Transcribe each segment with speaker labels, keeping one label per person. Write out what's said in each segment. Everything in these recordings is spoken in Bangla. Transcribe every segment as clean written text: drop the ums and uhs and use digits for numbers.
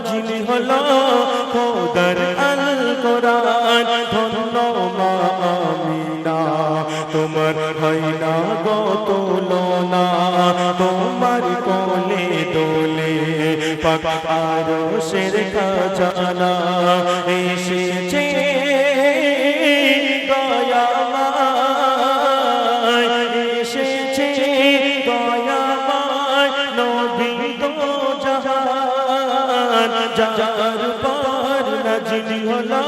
Speaker 1: নাজিল হলো খোদার আল কোরআন ধন্য মা আমিনা তোমার হয় না গো তুলনা তোমার কোলে দোলে পাক আরশের খাজানা এসেছে দয়াময় এসেছে দয়াময় নবী দো জাহান যার পর নাজিল হলো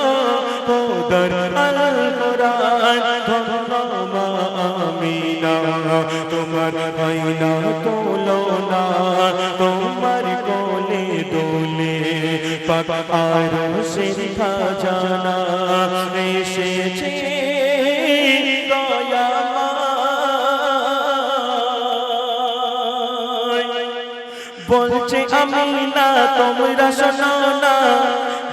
Speaker 1: খোদার আল কোরআন ধন্য মা আমিনা তোমার হয় না তুলনা তোমার কোলে দোলে পাক আরশের খাজানা এসেছে দয়াময় বলছে আমিনা তোমরা শোনো না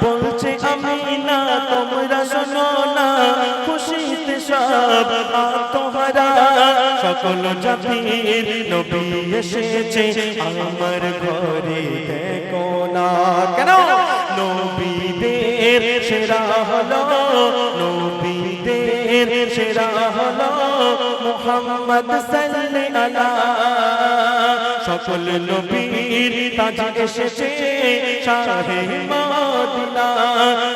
Speaker 1: বলছে আমিনা তোমরা শোনো না খুশিতে সব আত্মহারা সকল জাতির নবী এসেছে আমার ঘরে দেখো না কেন নবীদের সেরা হলো নবীদের সেরা হলো মুহাম্মদ সাল্লাল্লাহু সকল নবীর তাজ এসেছে শাহে মদিনা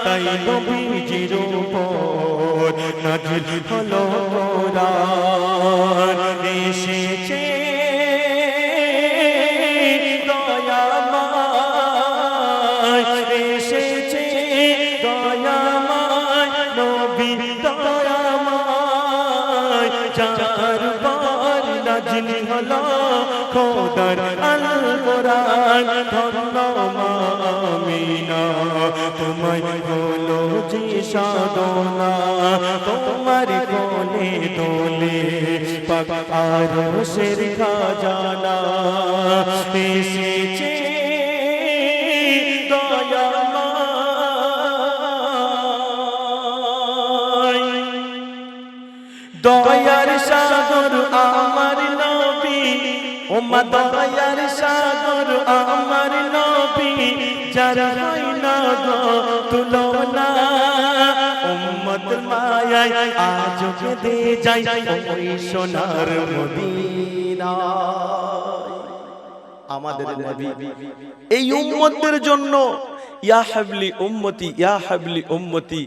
Speaker 1: তাই নবীজির উপর নাজিল হলো কোরআন এসেছে দয়াময় এসেছে দয়াময় নবী দয়াময় যার পর নাজিল হলো খোদার আল কোরআন ধন্য মা আমিনা তোমায় হলো যে সাধনা তোমার কোলে দোলে পাক আরশের খাজানা এসেছে দয়াময় দয়ার সাগর আমার নবী ওমা দয়ার সাগর আমার নবী যার হয় না গো তুলনা উম্মত মায়ায় আজ কেঁদে যাই ওই সোনার মদিনা আমাদের নবী এই উম্মতের জন্য ইয়া হাবলি উম্মতি ইয়া হাবলি উম্মতি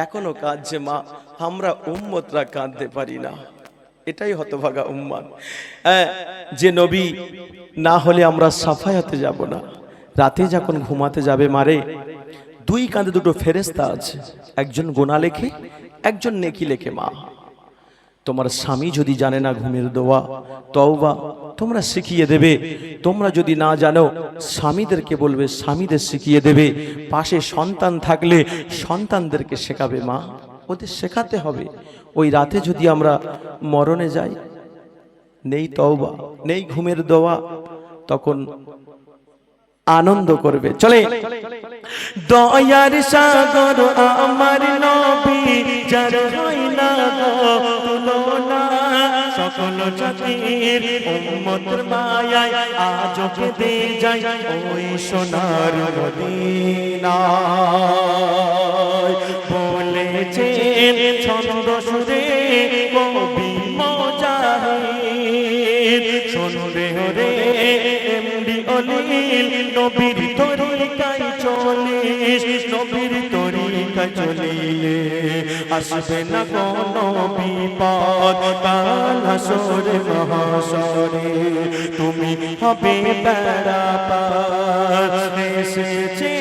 Speaker 1: এখনো কাঁদছে মা আমরা উম্মতরা কাঁদতে পারি না এটাই হতভাগা উম্মত যে নবী না হলে আমরা সাফায়াতে যাব না রাতে যখন ঘুমাতে যাবে মারে দুই কাঁধে দুটো ফেরেশতা আছে একজন গুনাহ লেখে একজন নেকি লেখে মা তোমার স্বামী যদি জানে না ঘুমের দোয়া তওবা তোমরা শিখিয়ে দেবে তোমরা যদি না জানো স্বামীদেরকে বলবে স্বামীদের শিখিয়ে দেবে পাশে সন্তান থাকলে সন্তানদেরকে শেখাবে মা ওদের শেখাতে হবে ওই রাতে যদি আমরা মরণে যাই নেই তওবা নেই ঘুমের দোয়া তখন আনন্দ করবে চলে দয়ার সাগর আমার নবী যার হয় না গো তুলনা সকল জাতির উম্মতের মায়ায় আজ কেঁদে যাই ওই সোনার মদিনা বলেছেন ছন্দ সুরে কবি মুজাহিদ শুনবে রে এমডি অলিল নবীর তরিকায় চলিস নবীর তরিকায় চলিলে আসবে না কোনো বিপদ কাল হাসরে মহাশরে তুমি হবে বেড়া পার এসেছে